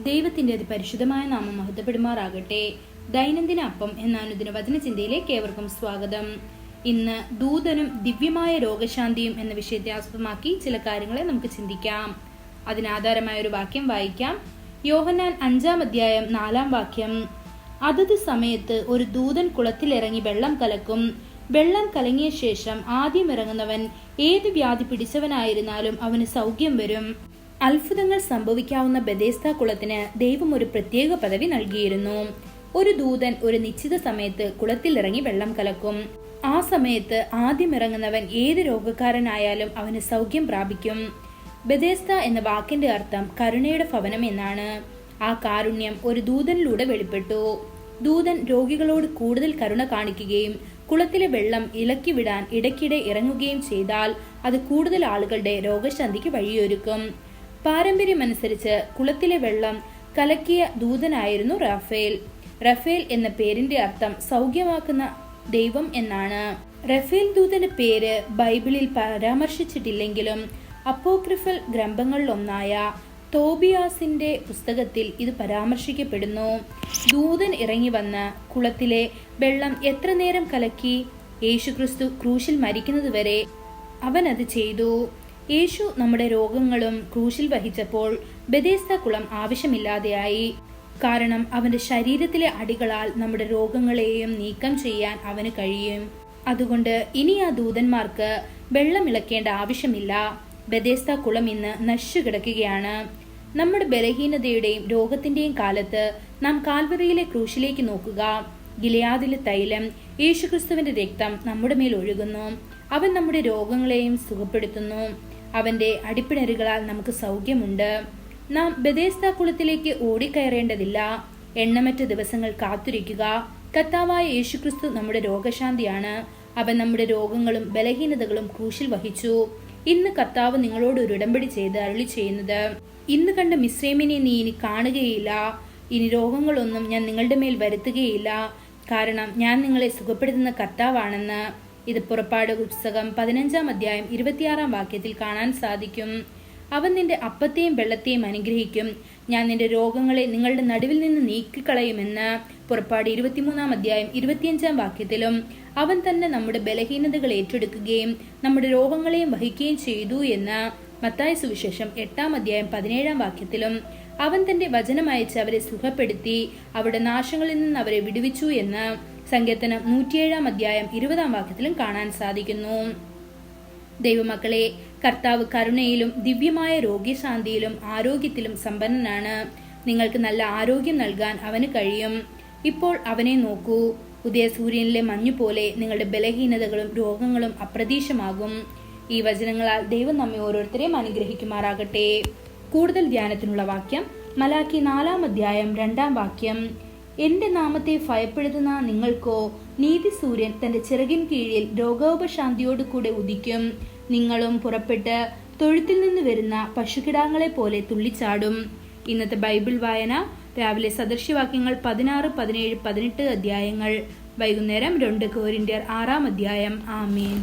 ദൈവത്തിന്റെ അതിപരിശുദ്ധമായ നാമം മഹത്വപ്പെടുമാറാകട്ടെ. ദൈനംദിന അപ്പം എന്ന അനുദിന വചനചിന്തയിലേക്ക് ഏവർക്കും സ്വാഗതം. ഇന്ന് ദൂതനും ദിവ്യമായ രോഗശാന്തിയും എന്ന വിഷയത്തെ ആസ്പദമാക്കി ചില കാര്യങ്ങളെ നമുക്ക് ചിന്തിക്കാം. അതിനാധാരമായ ഒരു വാക്യം വായിക്കാം. യോഹന്നാൻ 5-ാം അധ്യായം 4-ാം വാക്യം. അതത് സമയത്ത് ഒരു ദൂതൻ കുളത്തിലിറങ്ങി വെള്ളം കലക്കും. വെള്ളം കലങ്ങിയ ശേഷം ആദ്യം ഇറങ്ങുന്നവൻ ഏത് വ്യാധി പിടിച്ചവനായിരുന്നാലും അവന് സൗഖ്യം വരും. അത്ഭുതങ്ങൾ സംഭവിക്കാവുന്ന ബെഥേസ്ദാ കുളത്തിന് ദൈവം ഒരു പ്രത്യേക പദവി നൽകിയിരുന്നു. ഒരു ദൂതൻ ഒരു നിശ്ചിത സമയത്ത് കുളത്തിലിറങ്ങി വെള്ളം കലക്കും. ആ സമയത്ത് ആദ്യം ഇറങ്ങുന്നവൻ ഏത് രോഗക്കാരനായാലും അവന് സൗഖ്യം പ്രാപിക്കും. ബെഥേസ്ദാ എന്ന വാക്കിന്റെ അർത്ഥം കരുണയുടെ ഭവനം എന്നാണ്. ആ കാരുണ്യം ഒരു ദൂതനിലൂടെ വെളിപ്പെട്ടു. ദൂതൻ രോഗികളോട് കൂടുതൽ കരുണ കാണിക്കുകയും കുളത്തിലെ വെള്ളം ഇളക്കി വിടാൻ ഇടയ്ക്കിടെ ഇറങ്ങുകയും ചെയ്താൽ അത് കൂടുതൽ ആളുകളുടെ രോഗശാന്തിക്ക് വഴിയൊരുക്കും. പാരമ്പര്യമനുസരിച്ച് കുളത്തിലെ വെള്ളം കലക്കിയ ദൂതനായിരുന്നു റാഫേൽ. റഫേൽ എന്ന പേരിന്റെ അർത്ഥം സൗഖ്യമാക്കുന്ന ദൈവം എന്നാണ്. റഫേൽ ദൂതന്റെ പേര് ബൈബിളിൽ പരാമർശിച്ചിട്ടില്ലെങ്കിലും അപ്പോക്രിഫൽ ഗ്രന്ഥങ്ങളിലൊന്നായ തോബിയാസിന്റെ പുസ്തകത്തിൽ ഇത് പരാമർശിക്കപ്പെടുന്നു. ദൂതൻ ഇറങ്ങി വന്ന് കുളത്തിലെ വെള്ളം എത്ര നേരം കലക്കി? യേശുക്രിസ്തു ക്രൂശിൽ മരിക്കുന്നതുവരെ അവൻ അത് ചെയ്തു. യേശു നമ്മുടെ രോഗങ്ങളും ക്രൂശിൽ വഹിച്ചപ്പോൾ ബെഥേസ്ദാ കുളം ആവശ്യമില്ലാതെയായി. കാരണം അവന്റെ ശരീരത്തിലെ അടികളാൽ നമ്മുടെ രോഗങ്ങളെയും നീക്കം ചെയ്യാൻ അവന് കഴിയും. അതുകൊണ്ട് ഇനി ആ ദൂതന്മാർക്ക് വെള്ളം ഇളക്കേണ്ട ആവശ്യമില്ല. ബെഥേസ്ദാ കുളം ഇന്ന് നശിച്ചു കിടക്കുകയാണ്. നമ്മുടെ ബലഹീനതയുടെയും രോഗത്തിന്റെയും കാലത്ത് നാം കാൽവറിയിലെ ക്രൂശിലേക്ക് നോക്കുക. ഗിലെയാദിലെ തൈലം, യേശുക്രിസ്തുവിന്റെ രക്തം നമ്മുടെ മേൽ ഒഴുകുന്നു. അവൻ നമ്മുടെ രോഗങ്ങളെയും സുഖപ്പെടുത്തുന്നു. അവന്റെ അടിപ്പിണരുകളാൽ നമുക്ക് സൗഖ്യമുണ്ട്. നാം ബെഥേസ്ദാ കുളത്തിലേക്ക് ഓടിക്കയറേണ്ടതില്ല. എണ്ണമറ്റ ദിവസങ്ങൾ കാത്തിരിക്കുക. കർത്താവായ യേശുക്രിസ്തു നമ്മുടെ രോഗശാന്തിയാണ്. അവൻ നമ്മുടെ രോഗങ്ങളും ബലഹീനതകളും ക്രൂശിൽ വഹിച്ചു. ഇന്ന് കർത്താവ് നിങ്ങളോട് ഒരു ഉടമ്പടി ചെയ്ത് അരുളി ചെയ്യുന്നത്, ഇന്ന് കണ്ട മിസ്രൈമിനെ നീ ഇനി കാണുകയില്ല. ഇനി രോഗങ്ങളൊന്നും ഞാൻ നിങ്ങളുടെ മേൽ വരുത്തുകയില്ല. കാരണം ഞാൻ നിങ്ങളെ സുഖപ്പെടുത്തുന്ന കർത്താവാണെന്ന്. ഇത് പുറപ്പാട് പുസ്തകം 15-ാം അധ്യായം 26-ാം വാക്യത്തിൽ കാണാൻ സാധിക്കും. അവൻ നിന്റെ അപ്പത്തെയും വെള്ളത്തെയും അനുഗ്രഹിക്കും. ഞാൻ നിന്റെ രോഗങ്ങളെ നിങ്ങളുടെ നടുവിൽ നിന്ന് നീക്കിക്കളയുമെന്ന് പുറപ്പാട് 23-ാം അധ്യായം 25-ാം വാക്യത്തിലും അവൻ തന്നെ നമ്മുടെ ബലഹീനതകൾ ഏറ്റെടുക്കുകയും നമ്മുടെ രോഗങ്ങളെയും വഹിക്കുകയും ചെയ്തു എന്ന് മത്തായി സുവിശേഷം 8-ാം അധ്യായം 17-ാം വാക്യത്തിലും അവൻ തന്റെ വചനമയച്ച് അവരെ സുഖപ്പെടുത്തി അവരുടെ നാശങ്ങളിൽ നിന്ന് അവരെ വിടുവിച്ചു എന്ന് സങ്കീർത്തനം 107-ാം അധ്യായം 20-ാം വാക്യത്തിലും കാണാൻ സാധിക്കുന്നു. ദൈവമക്കളെ, കർത്താവ് കരുണയിലും ദിവ്യമായ രോഗശാന്തിയിലും ആരോഗ്യത്തിലും സമ്പന്നനാണ്. നിങ്ങൾക്ക് നല്ല ആരോഗ്യം നൽകാൻ അവന് കഴിയും. ഇപ്പോൾ അവനെ നോക്കൂ. ഉദയ സൂര്യനിലെ മഞ്ഞുപോലെ നിങ്ങളുടെ ബലഹീനതകളും രോഗങ്ങളും അപ്രതീക്ഷമാകും. ഈ വചനങ്ങളാൽ ദൈവം നമ്മെ ഓരോരുത്തരെയും അനുഗ്രഹിക്കുമാറാകട്ടെ. കൂടുതൽ ധ്യാനത്തിനുള്ള വാക്യം മലാക്കി 4-ാം അധ്യായം 2-ാം വാക്യം. എന്റെ നാമത്തെ ഭയപ്പെടുത്തുന്ന നിങ്ങൾക്കോ നീതി സൂര്യൻ തന്റെ ചിറകിൻ കീഴിൽ രോഗോപശാന്തിയോട് കൂടെ ഉദിക്കും. നിങ്ങളും പുറപ്പെട്ട് തൊഴുത്തിൽ നിന്ന് വരുന്ന പശുകിടാങ്ങളെ പോലെ തുള്ളിച്ചാടും. ഇന്നത്തെ ബൈബിൾ വായന രാവിലെ സദൃശ്യവാക്യങ്ങൾ 16, 17, 18 അധ്യായങ്ങൾ. വൈകുന്നേരം 2 കൊരിന്ത്യർ 6-ാം അധ്യായം. ആമേൻ.